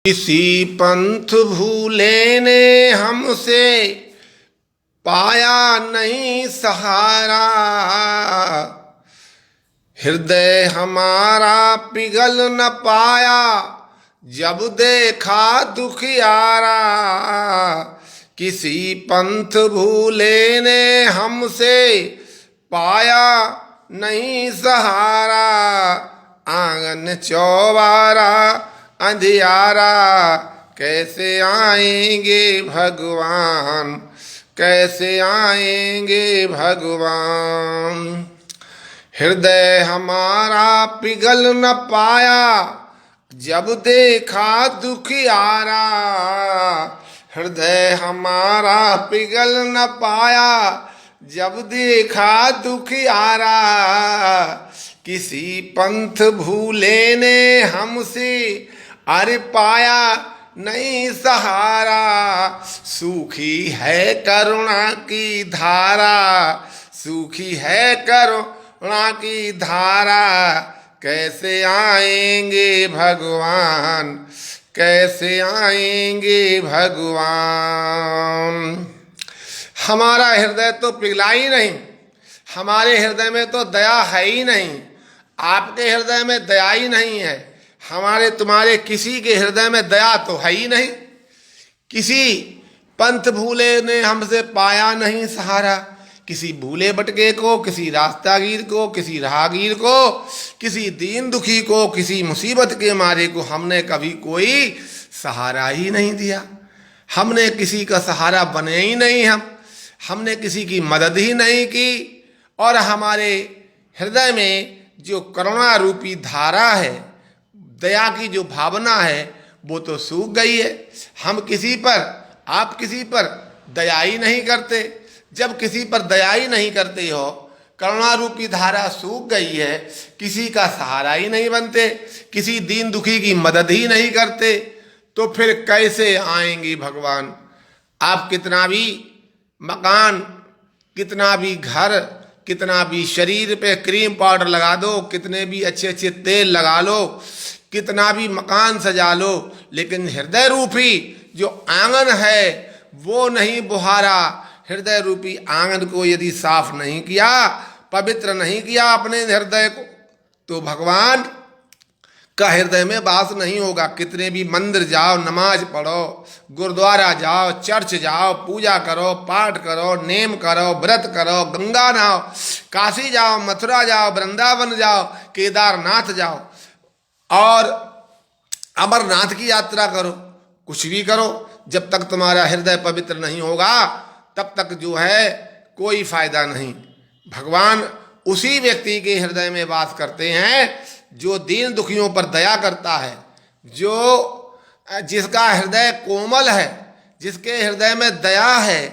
किसी पंथ भूले ने हमसे पाया नहीं सहारा, हृदय हमारा पिघल न पाया जब देखा दुखियारा। किसी पंथ भूले ने हमसे पाया नहीं सहारा, आंगन चौबारा अंधियारा कैसे आएंगे भगवान, कैसे आएंगे भगवान। हृदय हमारा पिघल न पाया जब देखा दुखियारा, हृदय हमारा पिघल न पाया जब देखा दुखियारा। किसी पंथ भूले ने हमसे अरे पाया नहीं सहारा, सूखी है करुणा की धारा, सूखी है करुणा की धारा कैसे आएंगे भगवान, कैसे आएंगे भगवान। हमारा हृदय तो पिघला ही नहीं, हमारे हृदय में तो दया है ही नहीं, आपके हृदय में दया ही नहीं है, हमारे तुम्हारे किसी के हृदय में दया तो है ही नहीं। किसी पंथ भूले ने हमसे पाया नहीं सहारा, किसी भूले भटके को, किसी रास्तागीर को, किसी राहगीर को, किसी दीन दुखी को, किसी मुसीबत के मारे को हमने कभी कोई सहारा ही नहीं दिया। हमने किसी का सहारा बने ही नहीं, हमने किसी की मदद ही नहीं की, और हमारे हृदय में जो करुणा रूपी धारा है, दया की जो भावना है वो तो सूख गई है। हम किसी पर, आप किसी पर दया ही नहीं करते। जब किसी पर दया ही नहीं करते हो, करुणा रूपी धारा सूख गई है, किसी का सहारा ही नहीं बनते, किसी दीन दुखी की मदद ही नहीं करते, तो फिर कैसे आएंगे भगवान। आप कितना भी मकान, कितना भी घर, कितना भी शरीर पे क्रीम पाउडर लगा दो, कितने भी अच्छे अच्छे तेल लगा लो, कितना भी मकान सजा लो, लेकिन हृदय रूपी जो आंगन है वो नहीं बुहारा। हृदय रूपी आंगन को यदि साफ नहीं किया, पवित्र नहीं किया अपने हृदय को, तो भगवान का हृदय में वास नहीं होगा। कितने भी मंदिर जाओ, नमाज पढ़ो, गुरुद्वारा जाओ, चर्च जाओ, पूजा करो, पाठ करो, नेम करो, व्रत करो, गंगा नहाओ, काशी जाओ, मथुरा जाओ, वृंदावन जाओ, केदारनाथ जाओ और अमरनाथ की यात्रा करो, कुछ भी करो, जब तक तुम्हारा हृदय पवित्र नहीं होगा तब तक जो है कोई फायदा नहीं। भगवान उसी व्यक्ति के हृदय में वास करते हैं जो दीन दुखियों पर दया करता है, जो जिसका हृदय कोमल है, जिसके हृदय में दया है,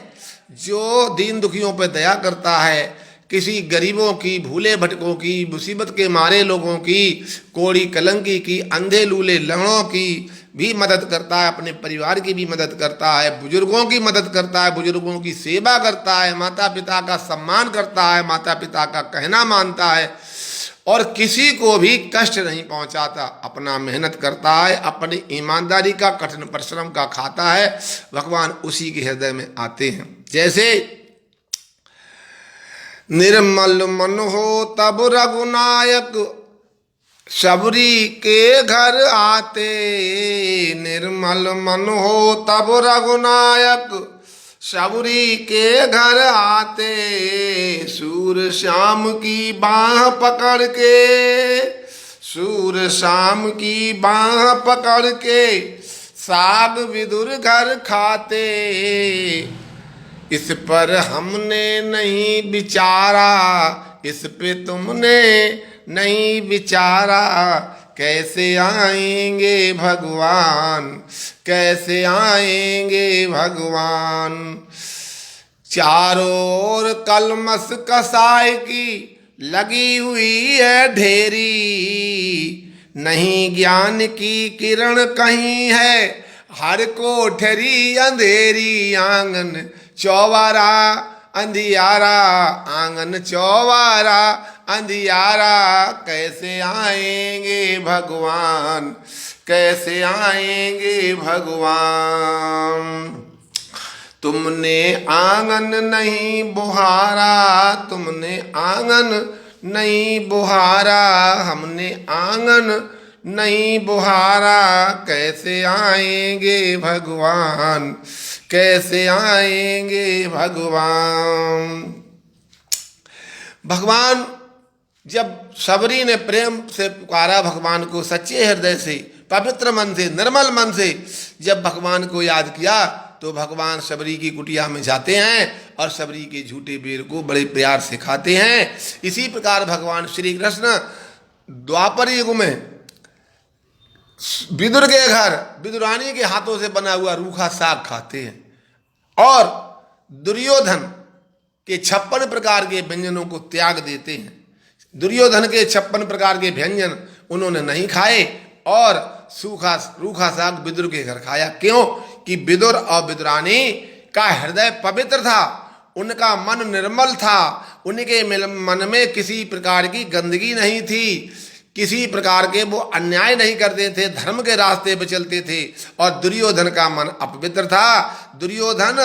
जो दीन दुखियों पर दया करता है, किसी गरीबों की, भूले भटकों की, मुसीबत के मारे लोगों की, कोड़ी कलंकी की, अंधे लूले लंगड़ों की भी मदद करता है, अपने परिवार की भी मदद करता है, बुजुर्गों की मदद करता है, बुजुर्गों की सेवा करता है, माता पिता का सम्मान करता है, माता पिता का कहना मानता है, और किसी को भी कष्ट नहीं पहुंचाता, अपना मेहनत करता है, अपनी ईमानदारी का, कठिन परिश्रम का खाता है। भगवान उसी के हृदय में आते हैं। जैसे निर्मल मन हो तब रघुनायक सबरी के घर आते, निर्मल मन हो तब रघुनायक सबरी के घर आते, सूर श्याम की बाह पकड़ के, सूर श्याम की बाह पकड़ के साग विदुर घर खाते। इस पर हमने नहीं विचारा, इस पे तुमने नहीं विचारा, कैसे आएंगे भगवान, कैसे आएंगे भगवान। चारों ओर कलमस कसाय की लगी हुई है ढेरी, नहीं ज्ञान की किरण कहीं है, हर कोठरी अंधेरी। आंगन चौबारा अंधियारा, आंगन चौबारा अंधियारा, कैसे आएंगे भगवान, कैसे आएंगे भगवान। तुमने आंगन नहीं बुहारा, तुमने आंगन नहीं बुहारा, हमने आंगन नहीं बुहारा, कैसे आएंगे भगवान, कैसे आएंगे भगवान। भगवान जब शबरी ने प्रेम से पुकारा भगवान को, सच्चे हृदय से, पवित्र मन से, निर्मल मन से जब भगवान को याद किया, तो भगवान शबरी की कुटिया में जाते हैं और शबरी के झूठे बेर को बड़े प्यार से खाते हैं। इसी प्रकार भगवान श्री कृष्ण द्वापर युग में विदुर के घर विदुरानी के हाथों से बना हुआ रूखा साग खाते हैं और दुर्योधन के 56 प्रकार के व्यंजनों को त्याग देते हैं। दुर्योधन के 56 प्रकार के व्यंजन उन्होंने नहीं खाए और रूखा साग विदुर के घर खाया। क्यों? कि विदुर और विदुरानी का हृदय पवित्र था, उनका मन निर्मल था, उनके मन में किसी प्रकार की गंदगी नहीं थी, किसी प्रकार के वो अन्याय नहीं करते थे, धर्म के रास्ते पर चलते थे। और दुर्योधन का मन अपवित्र था। दुर्योधन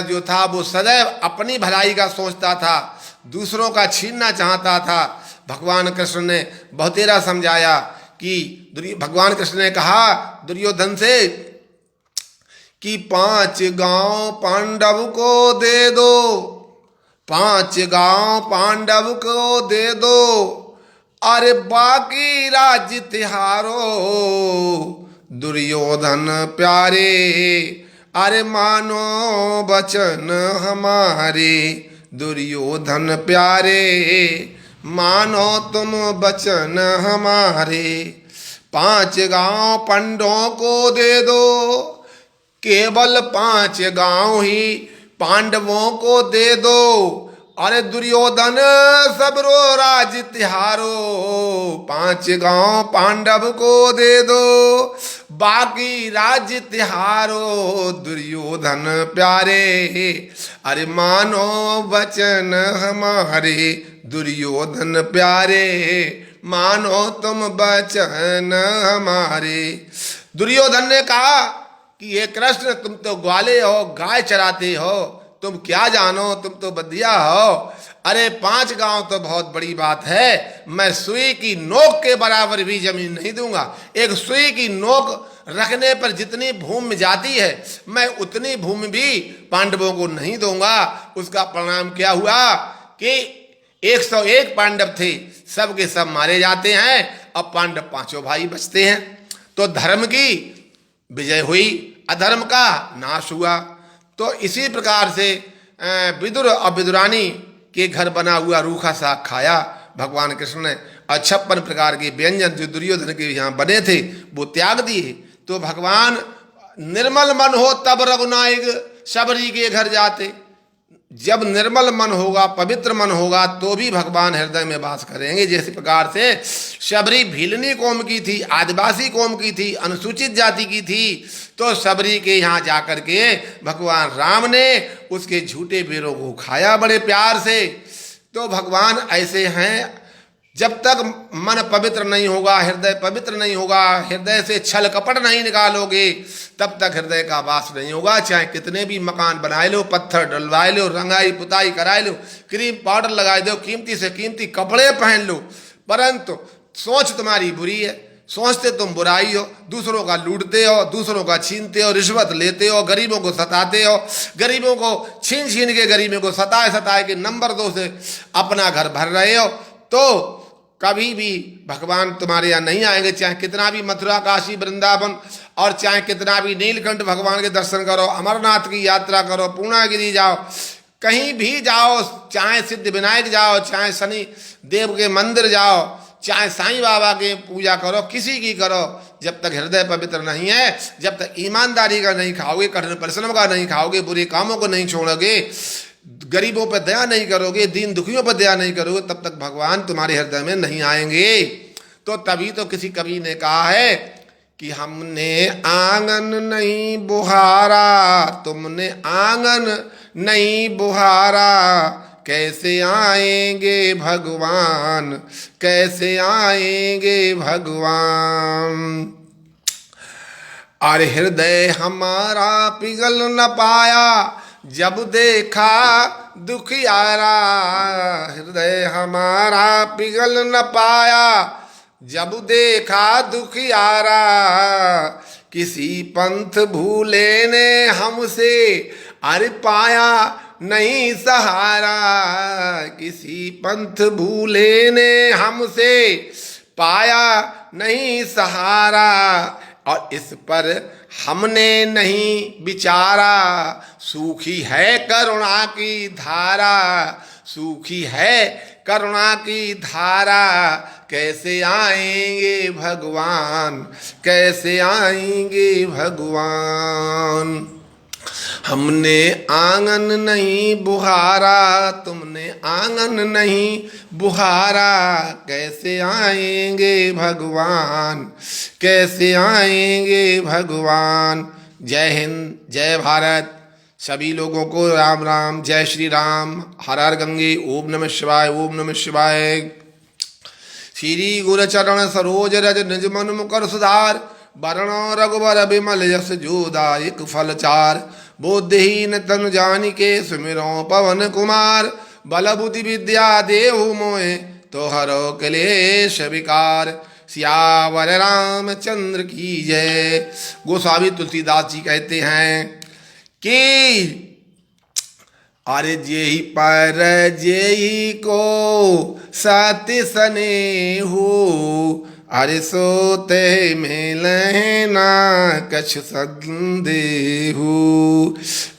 जो था वो सदैव अपनी भलाई का सोचता था, दूसरों का छीनना चाहता था। भगवान कृष्ण ने बहुतेरा समझाया कि भगवान कृष्ण ने कहा दुर्योधन से कि 5 गांव पांडव को दे दो, 5 गांव पांडव को दे दो, अरे बाकी राज्य तिहारो दुर्योधन प्यारे, अरे मानो वचन हमारे, दुर्योधन प्यारे मानो तुम वचन हमारे। 5 गांव पांडवों को दे दो, केवल 5 गांव ही पांडवों को दे दो, अरे दुर्योधन सबरो राज्य तिहारो, 5 गांव पांडव को दे दो, बाकी राज्य तिहारो दुर्योधन प्यारे, अरे मानो वचन हमारे, दुर्योधन प्यारे मानो तुम वचन हमारे। दुर्योधन ने कहा कि ये कृष्ण तुम तो ग्वाले हो, गाय चराते हो, तुम क्या जानो, तुम तो बधिया हो। अरे 5 गांव तो बहुत बड़ी बात है, मैं सुई की नोक के बराबर भी जमीन नहीं दूंगा। एक सुई की नोक रखने पर जितनी भूमि जाती है, मैं उतनी भूमि भी पांडवों को नहीं दूंगा। उसका परिणाम क्या हुआ कि 101 पांडव थे, सब के सब मारे जाते हैं और पांडव 5 भाई बचते हैं। तो धर्म की विजय हुई, अधर्म का नाश हुआ। तो इसी प्रकार से विदुर और विदुरानी के घर बना हुआ रूखा साग खाया भगवान कृष्ण ने, और 56 प्रकार के व्यंजन जो दुर्योधन के यहाँ बने थे वो त्याग दिए। तो भगवान निर्मल मन हो तब रघुनायक शबरी के घर जाते। जब निर्मल मन होगा, पवित्र मन होगा, तो भी भगवान हृदय में वास करेंगे। जैसे प्रकार से शबरी भीलनी कौम की थी, आदिवासी कौम की थी, अनुसूचित जाति की थी, तो शबरी के यहाँ जाकर के भगवान राम ने उसके झूठे बेरों को खाया बड़े प्यार से। तो भगवान ऐसे हैं, जब तक मन पवित्र नहीं होगा, हृदय पवित्र नहीं होगा, हृदय से छल कपट नहीं निकालोगे, तब तक हृदय का वास नहीं होगा। चाहे कितने भी मकान बनाए लो, पत्थर डलवाए लो, रंगाई पुताई कराए लो, क्रीम पाउडर लगाए दो, कीमती से कीमती कपड़े पहन लो, परंतु सोच तुम्हारी बुरी है, सोचते तुम बुराई हो, दूसरों का लूटते हो, दूसरों का छीनते हो, रिश्वत लेते हो, गरीबों को सताते हो, गरीबों को छीन छीन के गरीबों को सताए सताए के नंबर 2 से अपना घर भर रहे हो, तो कभी भी भगवान तुम्हारे यहाँ नहीं आएंगे। चाहे कितना भी मथुरा काशी वृंदावन और चाहे कितना भी नीलकंठ भगवान के दर्शन करो, अमरनाथ की यात्रा करो, पूर्णागिरि जाओ, कहीं भी जाओ, चाहे सिद्ध विनायक जाओ, चाहे शनि देव के मंदिर जाओ, चाहे साईं बाबा के पूजा करो, किसी की करो, जब तक हृदय पवित्र नहीं है, जब तक ईमानदारी का नहीं खाओगे, कठिन परिश्रम का नहीं खाओगे, बुरे कामों को नहीं छोड़ोगे, गरीबों पर दया नहीं करोगे, दीन दुखियों पर दया नहीं करोगे, तब तक भगवान तुम्हारे हृदय में नहीं आएंगे। तो तभी तो किसी कवि ने कहा है कि हमने आंगन नहीं बुहारा, तुमने आंगन नहीं बुहारा, कैसे आएंगे भगवान, कैसे आएंगे भगवान। और हृदय हमारा पिघल न पाया जब देखा दुखियारा। हृदय हमारा पिघल न पाया जब देखा दुखियारा। किसी पंथ भूले ने हमसे अरे पाया नहीं सहारा। किसी पंथ भूले ने हमसे पाया नहीं सहारा। और इस पर हमने नहीं विचारा। सूखी है करुणा की धारा, सूखी है करुणा की धारा। कैसे आएंगे भगवान, कैसे आएंगे भगवान। हमने आंगन नहीं बुहारा, तुमने आंगन नहीं बुहारा। कैसे आएंगे भगवान, कैसे आएंगे भगवान। जय हिंद, जय भारत। सभी लोगों को राम राम, जय श्री राम। हर हर गंगे। ओम नमः शिवाय, ओम नमः शिवाय। श्री गुरु चरण सरोज रज निज मन मुकर सुधार। वरण रघुबर बिमल यस जोदायक फल चार। बुद्धिहीन तनु जानिके सुमिरो पवन कुमार। बल बुद्धि विद्या देहु मोहे तो हरो क्लेश विकार। सियावर रामचंद्र की जय। गोस्वामी तुलसीदास जी कहते हैं कि अरे जेहि पर जेहि को सत्य सने हो। अरे सोते मिलहि ना कछु संदेहु।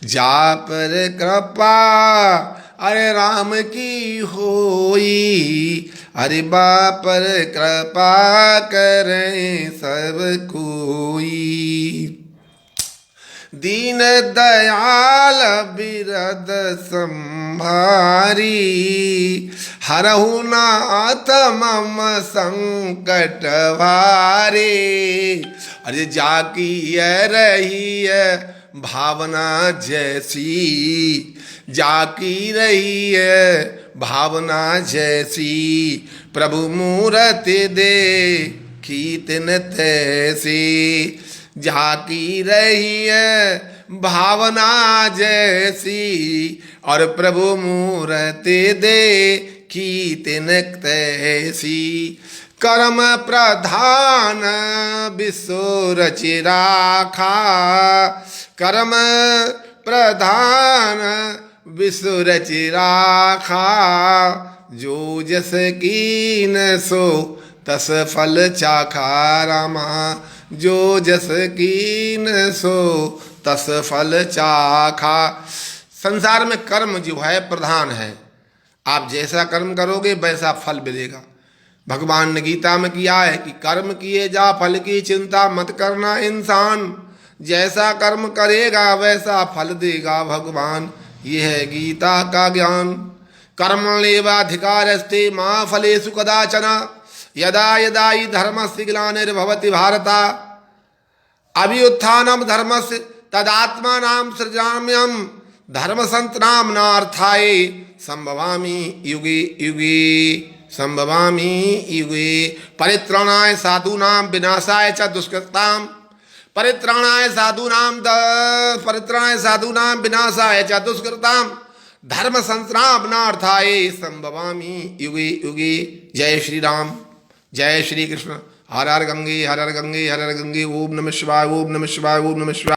जा पर कृपा अरे राम की होई। अरे बापर कृपा करें सब कोई। दीन दयाल बिरद संभारी। हरहु नाथ मम संकट भारे। अरे जाकी रही है भावना जैसी। जाकी रही है भावना जैसी। प्रभु मूरति देखी तिन तैसी। झाकी रही है भावना जैसी। और प्रभु मूरति देखी तिन तैसी। कर्म प्रधान विश्व रचि राखा। कर्म प्रधान विश्व रचि राखा। जो जस कीन सो तस फल चाखा। रामा जो जस कीन सो तस फल चाखा। संसार में कर्म जो है प्रधान है। आप जैसा कर्म करोगे वैसा फल मिलेगा। भगवान ने गीता में किया है कि कर्म किए जा फल की चिंता मत करना इंसान। जैसा कर्म करेगा वैसा फल देगा भगवान। ये है गीता का ज्ञान। कर्मण्येवाधिकारस्ते मा फलेषु कदाचन। यदा यदा हि धर्मस्य ग्लानिर्भवति भारत। अभ्युत्थानं धर्मस्य तदात्मानं सृजाम्यहं। धर्मसंतनाम्नार्थाय संभवामि युगे युगे। संभवामि युगे। परित्राणाय साधूनां विनाशाय च दुष्कृतां। परित्राणाय साधूनां विनाशाय च दुष्कृतां। धर्मसंस्थापनार्थाय संभवामि युगे युगे। जय श्री राम, जय श्री कृष्ण। हर हर गंगे, हर हर गंगे, हर हर गंगे। ओम नमः शिवाय, ओम नमः शिवाय, ओम नमः शिवाय।